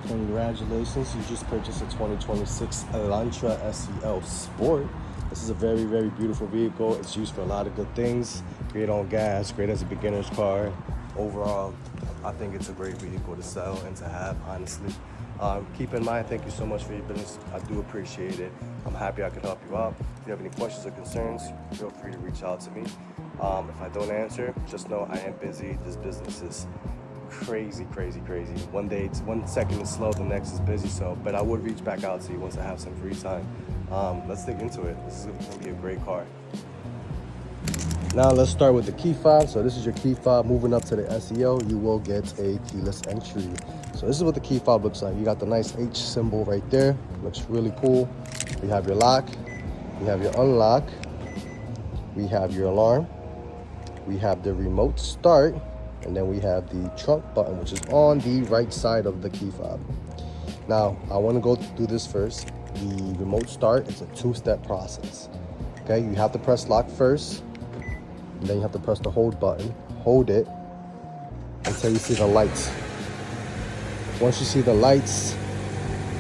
Congratulations, you just purchased a 2026 Elantra Sel Sport. This is a very, very beautiful vehicle. It's used for a lot of good things. Great on gas, great as a beginner's car. Overall, I think it's a great vehicle to sell and to have, honestly. Keep in mind, thank you so much for your business. I do appreciate it. I'm happy I could help you out. If you have any questions or concerns, feel free to reach out to me. If I don't answer, just know I am busy. This business is crazy. One day, it's 1 second is slow, the next is busy. But I would reach back out to you once I have some free time. Let's dig into it. This is gonna be a great car. Now let's start with the key fob. So this is your key fob. Moving up to the SEO, you will get a keyless entry. So this is what the key fob looks like. You got the nice H symbol right there. Looks really cool. We have your lock, we have your unlock, we have your alarm, we have the remote start, and then we have the trunk button, which is on the right side of the key fob. Now, I want to go through this first. The remote start is a two-step process. Okay, you have to press lock first, and then you have to press the hold button. Hold it until you see the lights. Once you see the lights,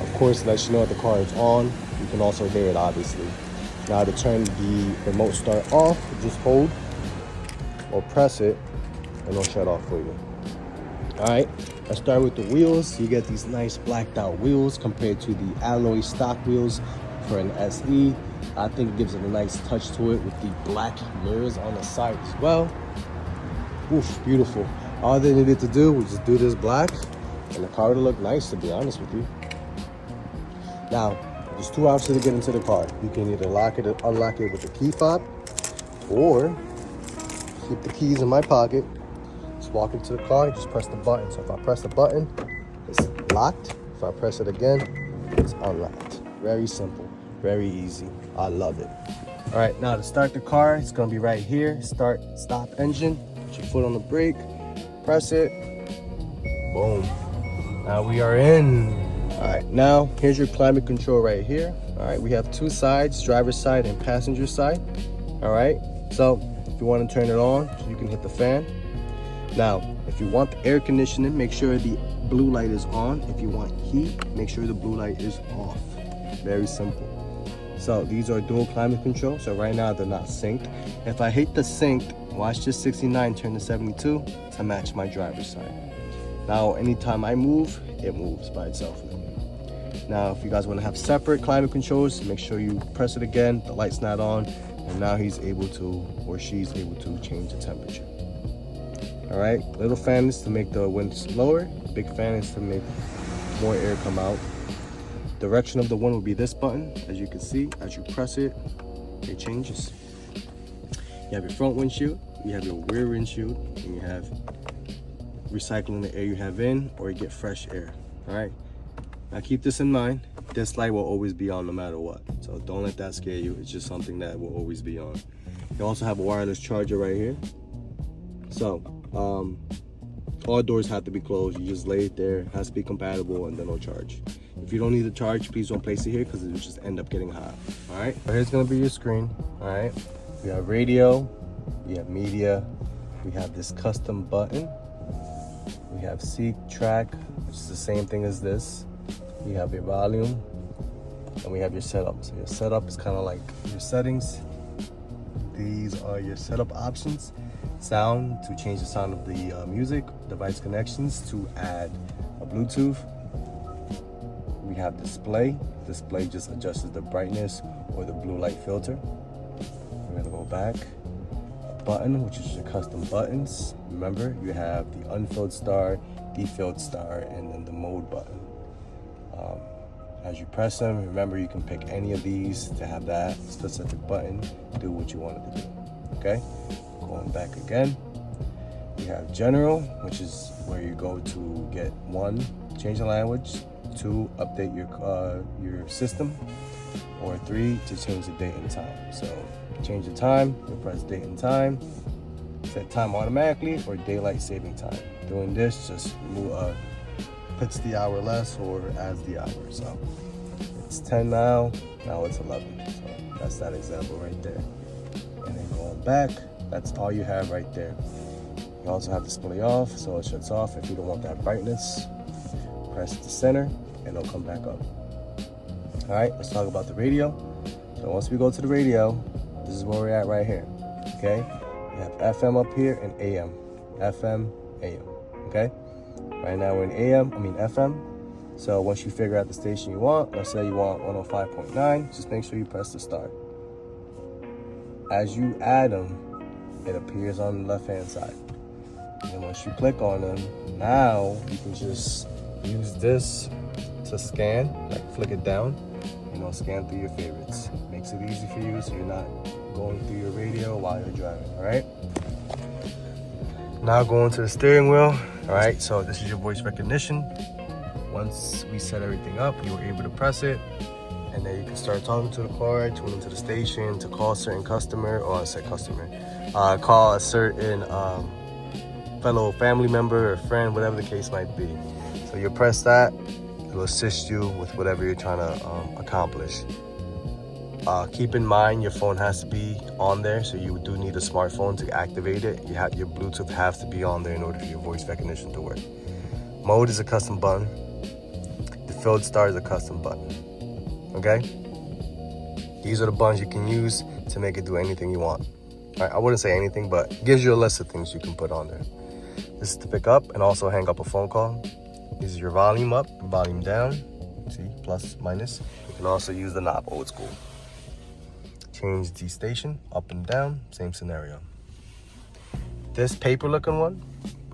of course, it lets you know that the car is on. You can also hear it, obviously. Now, to turn the remote start off, just hold or press it, and it'll shut off for you. All right, let's start with the wheels. You get these nice blacked out wheels compared to the alloy stock wheels for an SE. I think it gives it a nice touch to it with the black mirrors on the side as well. Oof, beautiful. All they needed to do was just do this black and the car would look nice, to be honest with you. Now, there's two options to get into the car. You can either lock it or unlock it with the key fob, or keep the keys in my pocket. Just walk into the car, just press the button. So if I press the button, it's locked. If I press it again, it's unlocked. Very simple, very easy. I love it. All right, now to start the car, it's gonna be right here. Start, stop engine, put your foot on the brake, press it, boom. Now we are in. All right, now here's your climate control right here. All right, we have two sides, driver's side and passenger side. All right, so if you want to turn it on, you can hit the fan. Now, if you want the air conditioning, make sure the blue light is on. If you want heat, make sure the blue light is off. Very simple. So these are dual climate control. So right now they're not synced. If I hit the synced, watch this 69 turn to 72 to match my driver's side. Now, anytime I move, it moves by itself. Now, if you guys want to have separate climate controls, make sure you press it again. The light's not on. And now he's able to, or she's able to, change the temperature. All right, little fan is to make the winds lower. Big fan is to make more air come out. Direction of the wind will be this button. As you can see, as you press it, it changes. You have your front windshield, you have your rear windshield, and you have recycling the air you have in, or you get fresh air. All right, now keep this in mind. This light will always be on no matter what. So don't let that scare you. It's just something that will always be on. You also have a wireless charger right here. So all doors have to be closed. You just lay it there. It has to be compatible, and then it'll charge. If you don't need to charge, please don't place it here because it will just end up getting hot. All right, so here's gonna be your screen. All right, we have radio, we have media, we have this custom button, we have seat track, which is the same thing as this. You have your volume, and we have your setup. So your setup is kind of like your settings. These are your setup options. Sound, to change the sound of the music. Device connections, to add a Bluetooth. We have display. Display just adjusts the brightness or the blue light filter. We're gonna go back. A button, which is your custom buttons. Remember, you have the unfilled star, defilled star, and then the mode button. As you press them, remember you can pick any of these to have that specific button, do what you want it to do, okay? Going back again, we have general, which is where you go to get 1, change the language, 2, update your system, or 3, to change the date and time. So change the time, you press date and time, set time automatically, or daylight saving time. Doing this just puts the hour less or adds the hour. So it's 10 now it's 11. So that's that example right there. And then going back, that's all you have right there. You also have display off, so it shuts off if you don't want that brightness. press the center, and it'll come back up. All right, let's talk about the radio. So once we go to the radio, this is where we're at right here, okay? We have FM up here and AM, FM, AM, okay? Right now we're in FM. So once you figure out the station you want, let's say you want 105.9, just make sure you press the start. As you add them, it appears on the left-hand side. And then once you click on them, now you can just use this to scan, like flick it down, scan through your favorites. Makes it easy for you so you're not going through your radio while you're driving, all right? Now going to the steering wheel, all right? So this is your voice recognition. Once we set everything up, you were able to press it, and then you can start talking to the car, tune into the station to call a certain customer, or call a certain fellow family member or friend, whatever the case might be. So you press that, it'll assist you with whatever you're trying to accomplish. Keep in mind your phone has to be on there, so you do need a smartphone to activate it. Your Bluetooth has to be on there in order for your voice recognition to work. Mode is a custom button. The field start is a custom button. Okay? These are the buttons you can use to make it do anything you want. All right, I wouldn't say anything, but it gives you a list of things you can put on there. This is to pick up and also hang up a phone call. This is your volume up, volume down. See, plus, minus. You can also use the knob, old school. Change the station, up and down, same scenario. This paper looking one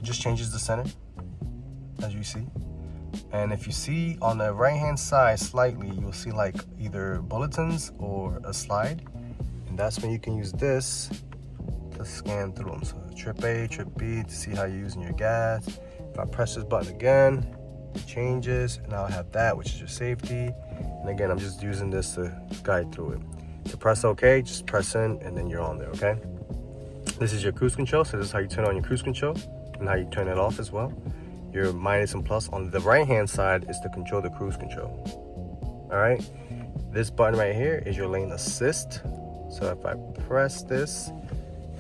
just changes the center, as you see. And if you see on the right hand side slightly, you'll see like either bulletins or a slide. And that's when you can use this to scan through them. So trip A, trip B, to see how you're using your gas. If I press this button again, it changes, and I'll have that, which is your safety. And again, I'm just using this to guide through it. To press OK, just press in, and then you're on there, okay? This is your cruise control, so this is how you turn on your cruise control and how you turn it off as well. Your minus and plus on the right-hand side is to control the cruise control, all right? This button right here is your lane assist. So if I press this,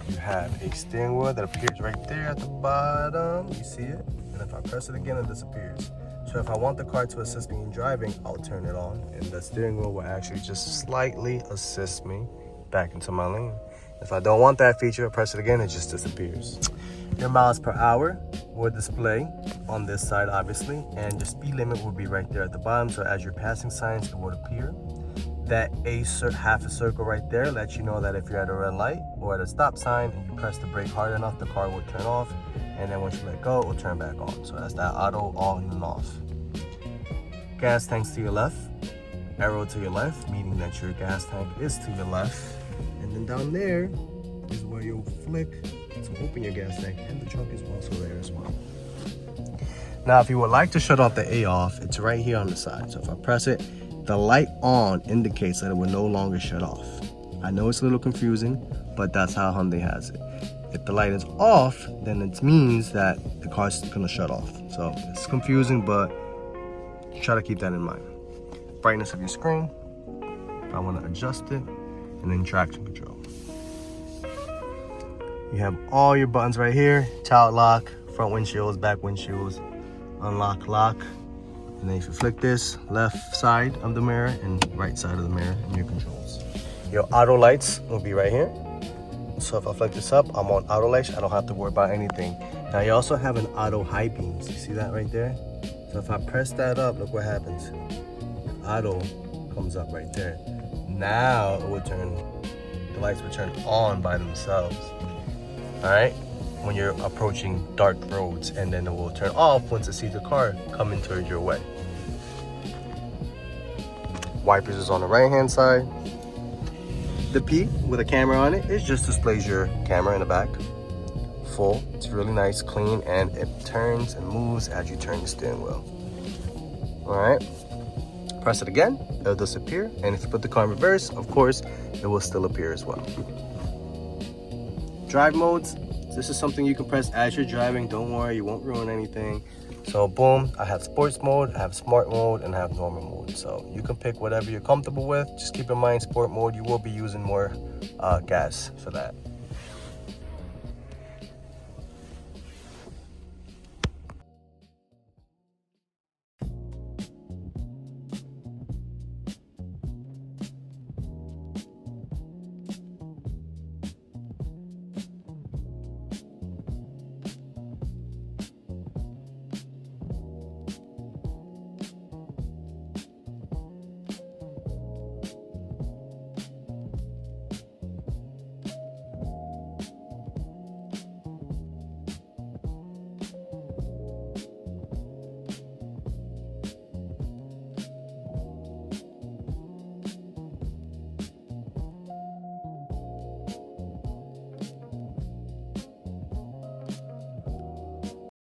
you have a steering wheel that appears right there at the bottom. You see it? And if I press it again, it disappears. So if I want the car to assist me in driving, I'll turn it on, and the steering wheel will actually just slightly assist me back into my lane. If I don't want that feature, I press it again, it just disappears. Your miles per hour will display on this side, obviously, and your speed limit will be right there at the bottom. So as you're passing signs, it will appear. That half a circle right there lets you know that if you're at a red light or at a stop sign and you press the brake hard enough, the car will turn off, and then once you let go, it will turn back on. So that's that auto on and off. Gas tanks to your left, arrow to your left, meaning that your gas tank is to your left. And then down there is where you'll flick to open your gas tank, and the trunk is also there as well. Now, if you would like to shut off the A off, it's right here on the side. So if I press it, the light on indicates that it will no longer shut off. I know it's a little confusing, but that's how Hyundai has it. If the light is off, then it means that the car's gonna shut off. So it's confusing, but try to keep that in mind. Brightness of your screen, if I wanna adjust it, and then traction control. You have all your buttons right here: child lock, front windshields, back windshields, unlock, lock. And then if you flick this, left side of the mirror and right side of the mirror in your controls. Your auto lights will be right here. So if I flick this up, I'm on auto lights. I don't have to worry about anything. Now you also have an auto high beams. You see that right there? So if I press that up, look what happens. Auto comes up right there. Now it will turn, the lights will turn on by themselves. All right? When you're approaching dark roads, and then it will turn off once it sees the car coming towards your way. Wipers is on the right hand side. The P with a camera on it, it just displays your camera in the back. Full, it's really nice, clean, and it turns and moves as you turn the steering wheel. All right, press it again, it'll disappear. And if you put the car in reverse, of course, it will still appear as well. Drive modes, this is something you can press as you're driving. Don't worry, you won't ruin anything. So boom, I have sports mode, I have smart mode, and I have normal mode. So you can pick whatever you're comfortable with. Just keep in mind, sport mode, you will be using more gas for that.